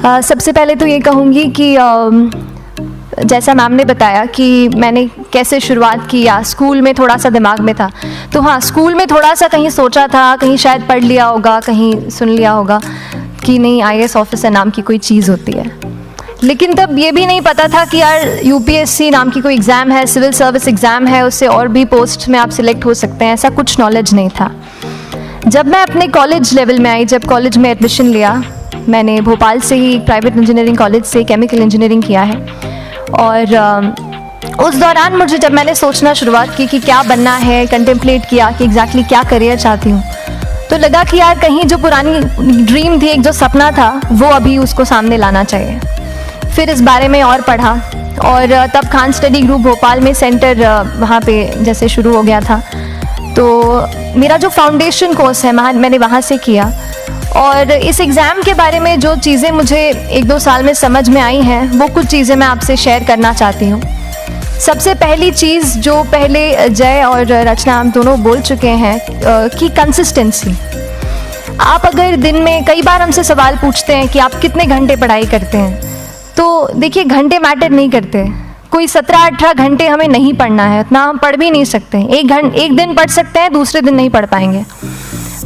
सबसे पहले तो ये कहूँगी कि जैसा मैम ने बताया कि मैंने कैसे शुरुआत की, या स्कूल में थोड़ा सा दिमाग में था, तो हाँ, स्कूल में थोड़ा सा कहीं सोचा था, कहीं शायद पढ़ लिया होगा, कहीं सुन लिया होगा कि नहीं आईएएस ऑफिसर नाम की कोई चीज़ होती है। लेकिन तब ये भी नहीं पता था कि यार यूपीएससी नाम की कोई एग्ज़ाम है, सिविल सर्विस एग्ज़ाम है, उससे और भी पोस्ट में आप सिलेक्ट हो सकते हैं, ऐसा कुछ नॉलेज नहीं था। जब मैं अपने कॉलेज लेवल में आई, जब कॉलेज में एडमिशन लिया, मैंने भोपाल से ही प्राइवेट इंजीनियरिंग कॉलेज से केमिकल इंजीनियरिंग किया है, और उस दौरान मुझे जब मैंने सोचना शुरुआत की कि क्या बनना है, कंटेम्पलेट किया कि एग्जैक्टली क्या करियर चाहती हूँ, तो लगा कि यार कहीं जो पुरानी ड्रीम थी, एक जो सपना था, वो अभी उसको सामने लाना चाहिए। फिर इस बारे में और पढ़ा, और तब खान स्टडी ग्रुप भोपाल में सेंटर वहाँ पे जैसे शुरू हो गया था, तो मेरा जो फाउंडेशन कोर्स है मैंने वहाँ से किया। और इस एग्ज़ाम के बारे में जो चीज़ें मुझे 1-2 साल में समझ में आई हैं, वो कुछ चीज़ें मैं आपसे शेयर करना चाहती हूँ। सबसे पहली चीज़ जो पहले जय और रचना हम दोनों बोल चुके हैं कि कंसिस्टेंसी। आप अगर दिन में, कई बार हमसे सवाल पूछते हैं कि आप कितने घंटे पढ़ाई करते हैं, तो देखिए घंटे मैटर नहीं करते। कोई 17-18 घंटे हमें नहीं पढ़ना है, उतना हम पढ़ भी नहीं सकते। एक दिन पढ़ सकते हैं, दूसरे दिन नहीं पढ़ पाएंगे।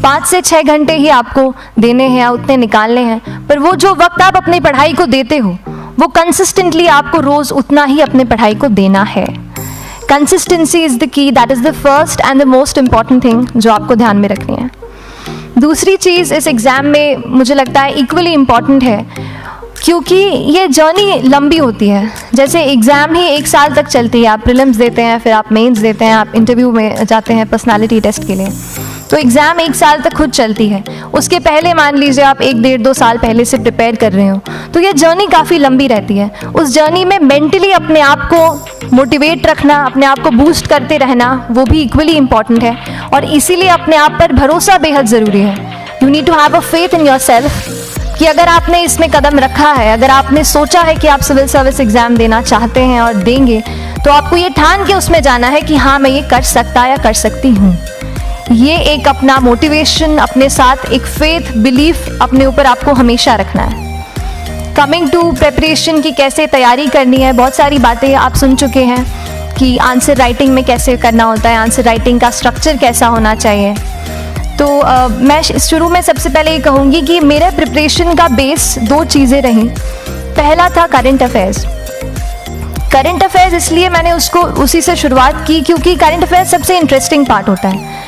5 से 6 घंटे ही आपको देने हैं, उतने निकालने हैं। पर वो जो वक्त आप अपनी पढ़ाई को देते हो, वो कंसिस्टेंटली आपको रोज़ उतना ही अपने पढ़ाई को देना है। Consistency is the key, that is the first and the most important thing जो आपको ध्यान में रखनी है। दूसरी चीज़ इस एग्ज़ाम में मुझे लगता है इक्वली इम्पॉर्टेंट है, क्योंकि ये जर्नी लंबी होती है। जैसे एग्ज़ाम ही 1 साल तक चलती है, आप प्रीलिम्स देते हैं, फिर आप मेंस देते हैं, आप इंटरव्यू में जाते हैं पर्सनालिटी टेस्ट के लिए, तो एग्ज़ाम 1 साल तक खुद चलती है। उसके पहले मान लीजिए आप 1-1.5-2 साल पहले से प्रिपेयर कर रहे हो, तो ये जर्नी काफ़ी लंबी रहती है। उस जर्नी में मेंटली अपने आप को मोटिवेट रखना, अपने आप को बूस्ट करते रहना, वो भी इक्वली इम्पॉर्टेंट है। और इसीलिए अपने आप पर भरोसा बेहद ज़रूरी है। You need to have a faith in yourself कि अगर आपने इसमें कदम रखा है, अगर आपने सोचा है कि आप सिविल सर्विस एग्ज़ाम देना चाहते हैं और देंगे, तो आपको ये ठान के उसमें जाना है कि हाँ, मैं ये कर सकता या कर सकती हूँ। ये एक अपना मोटिवेशन, अपने साथ एक फेथ, बिलीफ अपने ऊपर आपको हमेशा रखना है। कमिंग टू प्रेपरेशन की कैसे तैयारी करनी है, बहुत सारी बातें आप सुन चुके हैं कि आंसर राइटिंग में कैसे करना होता है, आंसर राइटिंग का स्ट्रक्चर कैसा होना चाहिए। तो मैं शुरू में सबसे पहले ये कहूँगी कि मेरे प्रिपरेशन का बेस 2 चीज़ें रहीं। पहला था करंट अफेयर्स। करंट अफेयर्स इसलिए मैंने उसको उसी से शुरुआत की क्योंकि करंट अफेयर्स सबसे इंटरेस्टिंग पार्ट होता है।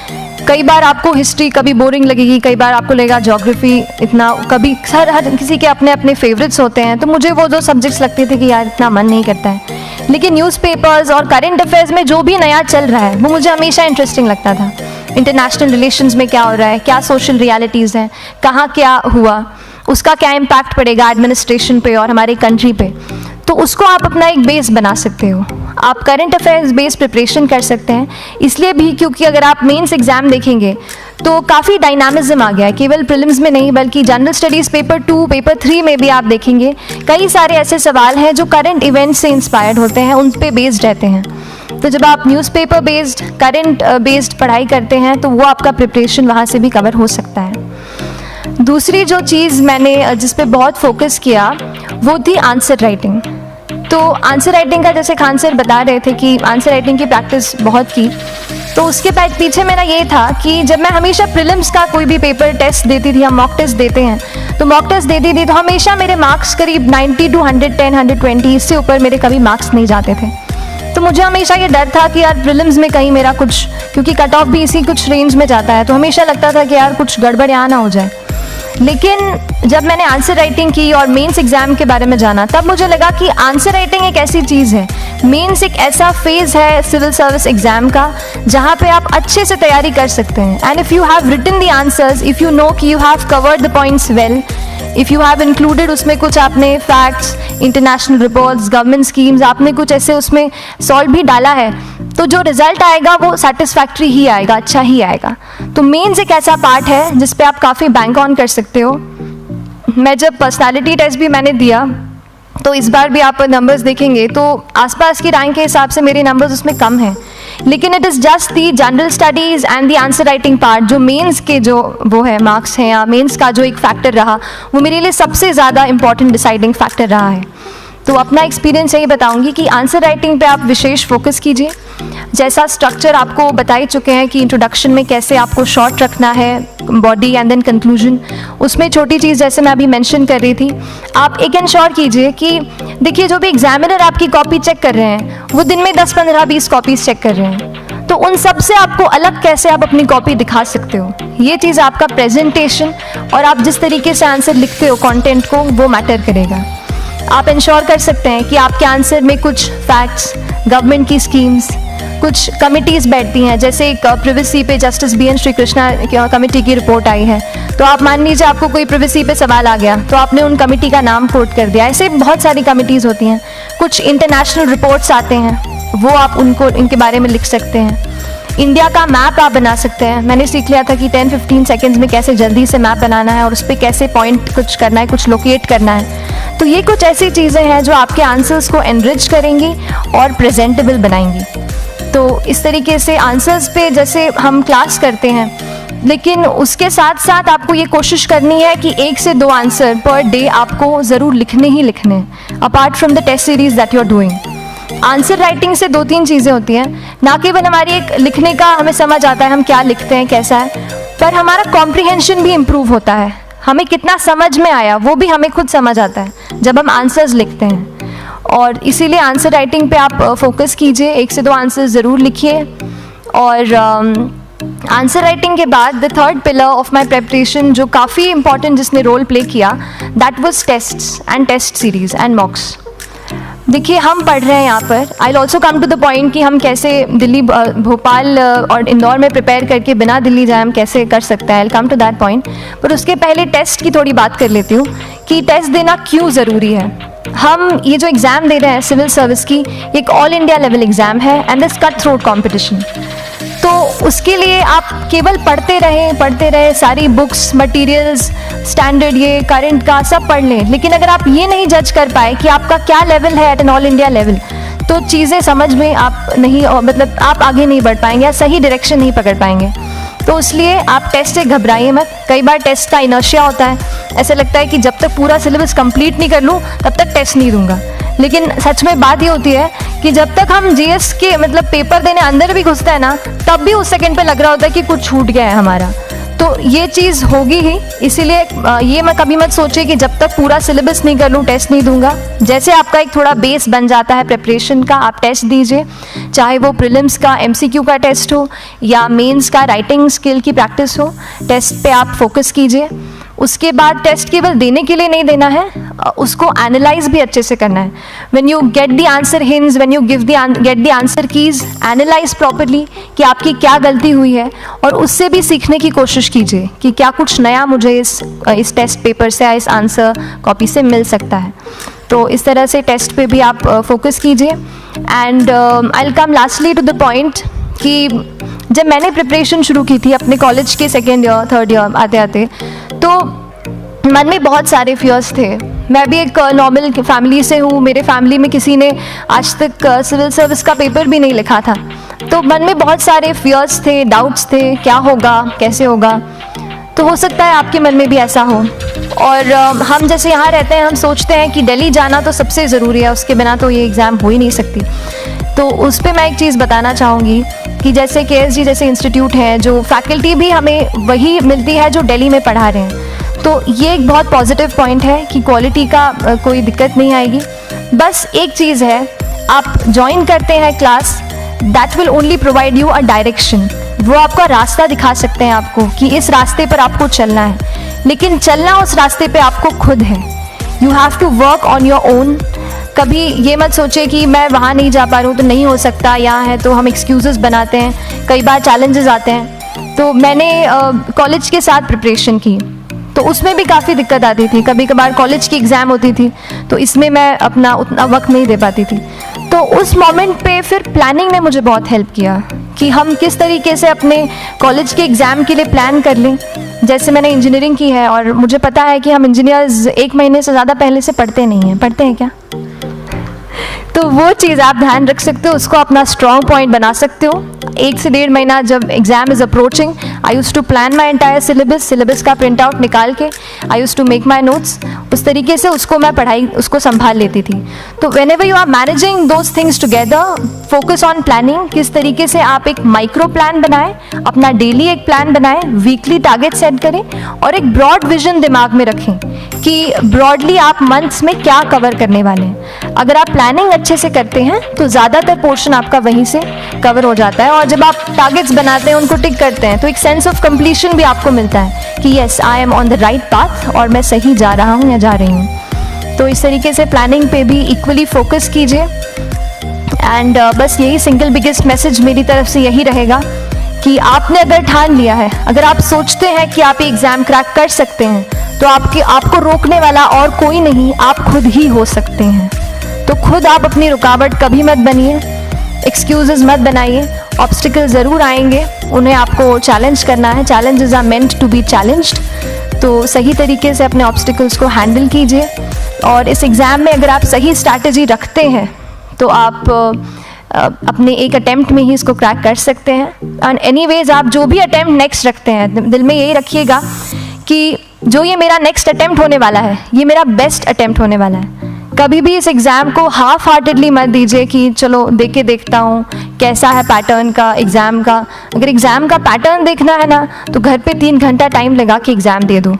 कई बार आपको हिस्ट्री कभी बोरिंग लगेगी, कई बार आपको लगेगा ज्योग्राफी इतना, कभी हर किसी के अपने अपने फेवरेट्स होते हैं। तो मुझे वो 2 सब्जेक्ट्स लगते थे कि यार इतना मन नहीं करता है, लेकिन न्यूज़पेपर्स और करंट अफेयर्स में जो भी नया चल रहा है वो मुझे हमेशा इंटरेस्टिंग लगता था। इंटरनेशनल रिलेशंस में क्या हो रहा है, क्या सोशल रियलिटीज़ हैं, कहाँ क्या हुआ, उसका क्या इम्पैक्ट पड़ेगा एडमिनिस्ट्रेशन पे और हमारे कंट्री पे, तो उसको आप अपना एक बेस बना सकते हो। आप करंट अफेयर्स बेस्ड प्रिपरेशन कर सकते हैं, इसलिए भी क्योंकि अगर आप मेंस एग्ज़ाम देखेंगे तो काफ़ी डायनामिज्म आ गया है, केवल प्रीलिम्स में नहीं बल्कि जनरल स्टडीज़ पेपर 2, पेपर 3 में भी आप देखेंगे कई सारे ऐसे सवाल हैं जो करंट इवेंट से इंस्पायर्ड होते हैं, उन पे बेस्ड रहते हैं। तो जब आप न्यूज़पेपर बेस्ड, करंट बेस्ड पढ़ाई करते हैं तो वो आपका प्रिपरेशन वहाँ से भी कवर हो सकता है। दूसरी जो चीज़ मैंने जिस पे बहुत फोकस किया वो थी आंसर राइटिंग। तो आंसर राइटिंग का जैसे खान सर बता रहे थे कि आंसर राइटिंग की प्रैक्टिस बहुत की, तो उसके पीछे मेरा ये था कि जब मैं हमेशा प्रीलिम्स का कोई भी पेपर टेस्ट देती थी, हम मॉक टेस्ट देते हैं, तो मॉक टेस्ट देती थी तो हमेशा मेरे मार्क्स करीब 90 to 110, 120, इससे ऊपर मेरे कभी मार्क्स नहीं जाते थे। तो मुझे हमेशा ये डर था कि यार प्रीलिम्स में कहीं मेरा कुछ, क्योंकि कट ऑफ भी इसी कुछ रेंज में जाता है, तो हमेशा लगता था कि यार कुछ गड़बड़ यहाँ ना हो जाए। लेकिन जब मैंने आंसर राइटिंग की और मेंस एग्ज़ाम के बारे में जाना, तब मुझे लगा कि आंसर राइटिंग एक ऐसी चीज़ है, मेंस एक ऐसा फेज़ है सिविल सर्विस एग्ज़ाम का जहाँ पे आप अच्छे से तैयारी कर सकते हैं। And if you have written the answers, if you know कि you have covered the points well, if you have included उसमें कुछ आपने facts, international reports, government schemes, आपने कुछ ऐसे उसमें सॉल्व भी डाला है, तो जो रिजल्ट आएगा वो सेटिस्फैक्ट्री ही आएगा, अच्छा ही आएगा। तो मेंस एक ऐसा पार्ट है जिस पे आप काफ़ी बैंक ऑन कर सकते हो। मैं जब पर्सनालिटी टेस्ट भी मैंने दिया तो इस बार भी आप नंबर्स देखेंगे तो आसपास की रैंक के हिसाब से मेरे नंबर्स उसमें कम हैं, लेकिन it is just the general studies and the answer writing part, जो मेंस के जो वो है मार्क्स हैं या मेंस का जो एक फैक्टर रहा, वो मेरे लिए सबसे ज़्यादा इंपॉर्टेंट डिसाइडिंग फैक्टर रहा है। तो अपना एक्सपीरियंस यही बताऊंगी कि आंसर राइटिंग पे आप विशेष फोकस कीजिए। जैसा स्ट्रक्चर आपको बता ही चुके हैं कि इंट्रोडक्शन में कैसे आपको शॉर्ट रखना है, बॉडी एंड देन कंक्लूजन, उसमें छोटी चीज़ जैसे मैं अभी मेंशन कर रही थी, आप एक इंश्योर कीजिए कि देखिए जो भी एग्जामिनर आपकी कॉपी चेक कर रहे हैं वो दिन में 10, 15, 20 कॉपीज़ चेक कर रहे हैं, तो उन सब से आपको अलग कैसे आप अपनी कॉपी दिखा सकते हो, ये चीज़ आपका प्रेजेंटेशन और आप जिस तरीके से आंसर लिखते हो कंटेंट को, वो मैटर करेगा। आप इंश्योर कर सकते हैं कि आपके आंसर में कुछ फैक्ट्स, गवर्नमेंट की स्कीम्स, कुछ कमिटीज़ बैठती हैं, जैसे एक प्रिवेसी पे justice BN Shri Krishna committee की रिपोर्ट आई है, तो आप मान लीजिए आपको कोई प्रिवेसी पे सवाल आ गया तो आपने उन कमेटी का नाम कोट कर दिया। ऐसे बहुत सारी कमिटीज़ होती हैं। कुछ इंटरनेशनल रिपोर्ट्स आते हैं, वो आप उनको इनके बारे में लिख सकते हैं। इंडिया का मैप आप बना सकते हैं। मैंने सीख लिया था कि 10-15 सेकेंड्स में कैसे जल्दी से मैप बनाना है और उस पर कैसे पॉइंट कुछ करना है, कुछ लोकेट करना है। तो ये कुछ ऐसी चीज़ें हैं जो आपके आंसर्स को एनरिच करेंगी और प्रेजेंटेबल बनाएंगी। तो इस तरीके से आंसर्स पे जैसे हम क्लास करते हैं, लेकिन उसके साथ साथ आपको ये कोशिश करनी है कि 1 से 2 आंसर पर डे आपको ज़रूर लिखने ही लिखने हैं, apart from the test series that you are doing. Answer writing से 2-3 चीज़ें होती हैं, ना केवल हमारी एक लिखने का हमें समझ आता है हम क्या लिखते हैं कैसा है, पर हमारा कॉम्प्रिहेंशन भी इम्प्रूव होता है। हमें कितना समझ में आया वो भी हमें खुद समझ आता है जब हम आंसर्स लिखते हैं। और इसीलिए आंसर राइटिंग पे आप फोकस कीजिए, 1 से 2 आंसर ज़रूर लिखिए। और आंसर राइटिंग के बाद the third pillar of my preparation जो काफ़ी इंपॉर्टेंट जिसने रोल प्ले किया, that was tests and test series and mocks. देखिए हम पढ़ रहे हैं यहाँ पर, I also come to the point कि हम कैसे दिल्ली, भोपाल और इंदौर में प्रिपेयर करके बिना दिल्ली जाए हम कैसे कर सकते हैं, आई कम टू दैट पॉइंट। पर उसके पहले टेस्ट की थोड़ी बात कर लेती हूँ कि टेस्ट देना क्यों ज़रूरी है। हम ये जो एग्ज़ाम दे रहे हैं सिविल सर्विस की, एक ऑल इंडिया लेवल एग्ज़ाम है and this cut throat competition. तो उसके लिए आप केवल पढ़ते रहें, सारी बुक्स, मटेरियल्स, स्टैंडर्ड ये करंट का सब पढ़ लें, लेकिन अगर आप ये नहीं जज कर पाए कि आपका क्या लेवल है at an all India level, तो चीज़ें समझ में आप नहीं, मतलब आप आगे नहीं बढ़ पाएंगे या सही डायरेक्शन नहीं पकड़ पाएंगे। तो इसलिए आप टेस्ट से घबराइए मत। कई बार टेस्ट का इनर्शिया होता है, ऐसा लगता है कि जब तक पूरा सिलेबस कंप्लीट नहीं कर लूँ तब तक टेस्ट नहीं दूंगा, लेकिन सच में बात ये होती है कि जब तक हम GS के मतलब पेपर देने अंदर भी घुसते हैं ना, तब भी उस सेकंड पे लग रहा होता है कि कुछ छूट गया है हमारा। तो ये चीज़ होगी ही, इसीलिए ये मैं कभी मत सोचिए कि जब तक पूरा सिलेबस नहीं कर लूँ टेस्ट नहीं दूंगा। जैसे आपका एक थोड़ा बेस बन जाता है प्रिपरेशन का, आप टेस्ट दीजिए, चाहे वो प्रीलिम्स का MCQ का टेस्ट हो या मेंस का राइटिंग स्किल की प्रैक्टिस हो, टेस्ट पे आप फोकस कीजिए। उसके बाद टेस्ट केवल देने के लिए नहीं देना है, उसको एनालाइज भी अच्छे से करना है। When you get the answer hints, when you get the answer keys, analyse properly कि आपकी क्या गलती हुई है और उससे भी सीखने की कोशिश कीजिए कि क्या कुछ नया मुझे इस टेस्ट पेपर से या इस आंसर कॉपी से मिल सकता है। तो इस तरह से टेस्ट पे भी आप फोकस कीजिए। And I will come lastly to the point कि जब मैंने प्रिपरेशन शुरू की थी अपने कॉलेज के 2nd ईयर 3rd ईयर आते आते, तो मन में बहुत सारे फियर्स थे। मैं भी एक नॉर्मल फैमिली से हूँ, मेरे फैमिली में किसी ने आज तक सिविल सर्विस का पेपर भी नहीं लिखा था, तो मन में बहुत सारे फियर्स थे, डाउट्स थे, क्या होगा, कैसे होगा। तो हो सकता है आपके मन में भी ऐसा हो। और हम जैसे यहाँ रहते हैं, हम सोचते हैं कि दिल्ली जाना तो सबसे ज़रूरी है, उसके बिना तो ये एग्ज़ाम हो ही नहीं सकती। तो उस पर मैं एक चीज़ बताना चाहूँगी कि जैसे KSG जैसे इंस्टीट्यूट हैं, जो फैकल्टी भी हमें वही मिलती है जो दिल्ली में पढ़ा रहे हैं, तो ये एक बहुत पॉजिटिव पॉइंट है कि क्वालिटी का कोई दिक्कत नहीं आएगी। बस एक चीज़ है, आप ज्वाइन करते हैं class, that will only provide you a direction. वो आपका रास्ता दिखा सकते हैं आपको कि इस रास्ते पर आपको चलना है, लेकिन चलना उस रास्ते पे आपको खुद है। You have to work on your own. कभी ये मत सोचे कि मैं वहाँ नहीं जा पा रहा हूँ तो नहीं हो सकता, यहाँ है, तो हम एक्सक्यूज़ेस बनाते हैं। कई बार चैलेंजेस आते हैं। तो मैंने कॉलेज के साथ प्रिपरेशन की, तो उसमें भी काफ़ी दिक्कत आती थी। कभी कभार कॉलेज की एग्ज़ाम होती थी तो इसमें मैं अपना उतना वक्त नहीं दे पाती थी। तो उस मोमेंट पे फिर प्लानिंग ने मुझे बहुत हेल्प किया कि हम किस तरीके से अपने कॉलेज के एग्ज़ाम के लिए प्लान कर लें। जैसे मैंने इंजीनियरिंग की है और मुझे पता है कि हम इंजीनियर्स 1 महीने से ज़्यादा पहले से पढ़ते नहीं हैं। पढ़ते हैं क्या? तो तो वो चीज़ आप ध्यान रख सकते हो, उसको अपना स्ट्रॉन्ग पॉइंट बना सकते हो। 1 से 1.5 महीना जब exam is approaching, I use to plan my entire syllabus का प्रिंट आउट निकाल के I use to make my notes, उस तरीके से उसको मैं उसको संभाल लेती थी। तो whenever you are managing those things together, focus on planning, किस तरीके से आप एक माइक्रो प्लान बनाएं, अपना डेली एक प्लान बनाएं, वीकली टारगेट सेट करें और एक ब्रॉड विजन दिमाग में रखें कि ब्रॉडली आप मंथ्स में क्या कवर करने वाले हैं। अगर आप प्लानिंग अच्छे से करते हैं तो ज़्यादातर पोर्शन आपका वहीं से कवर हो जाता है, और जब आप टारगेट्स बनाते हैं, उनको टिक करते हैं, तो एक सेंस ऑफ कंप्लीशन भी आपको मिलता है कि yes I am on the right path और मैं सही जा रहा हूँ या जा रही हूँ। तो इस तरीके से प्लानिंग पे भी इक्वली फोकस कीजिए। एंड बस यही सिंगल बिगेस्ट मैसेज मेरी तरफ से यही रहेगा कि आपने अगर ठान लिया है, अगर आप सोचते हैं कि आप ये एग्ज़ाम क्रैक कर सकते हैं, तो आपको रोकने वाला और कोई नहीं, आप खुद ही हो सकते हैं। तो खुद आप अपनी रुकावट कभी मत बनिए, एक्सक्यूजेस मत बनाइए। ऑब्स्टिकल ज़रूर आएंगे, उन्हें आपको चैलेंज करना है। Challenges are meant to be challenged. तो सही तरीके से अपने ऑब्स्टिकल्स को हैंडल कीजिए, और इस एग्ज़ाम में अगर आप सही स्ट्रैटेजी रखते हैं तो आप अपने एक अटेम्प्ट में ही इसको क्रैक कर सकते हैं। एंड एनीवेज आप जो भी अटेम्प्ट नेक्स्ट रखते हैं, दिल में यही रखिएगा कि जो ये मेरा नेक्स्ट अटेम्प्ट होने वाला है, ये मेरा बेस्ट अटेम्प्ट होने वाला है। कभी भी इस एग्ज़ाम को हाफ हार्टेडली मत दीजिए कि चलो देख के देखता हूँ कैसा है पैटर्न का एग्ज़ाम का। अगर एग्ज़ाम का पैटर्न देखना है ना, तो घर पे 3 घंटा टाइम लगा के एग्ज़ाम दे दो,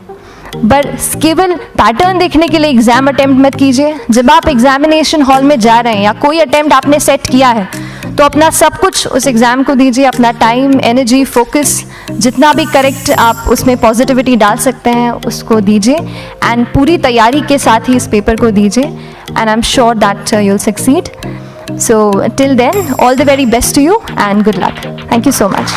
बस केवल पैटर्न देखने के लिए एग्ज़ाम अटेम्प्ट मत कीजिए। जब आप एग्जामिनेशन हॉल में जा रहे हैं या कोई अटेम्प्ट आपने सेट किया है, तो अपना सब कुछ उस एग्ज़ाम को दीजिए, अपना टाइम, एनर्जी, फोकस, जितना भी करेक्ट आप उसमें पॉजिटिविटी डाल सकते हैं उसको दीजिए, एंड पूरी तैयारी के साथ ही इस पेपर को दीजिए, and I am sure that you will succeed. So till then, all the very best to you and good luck. Thank you so much.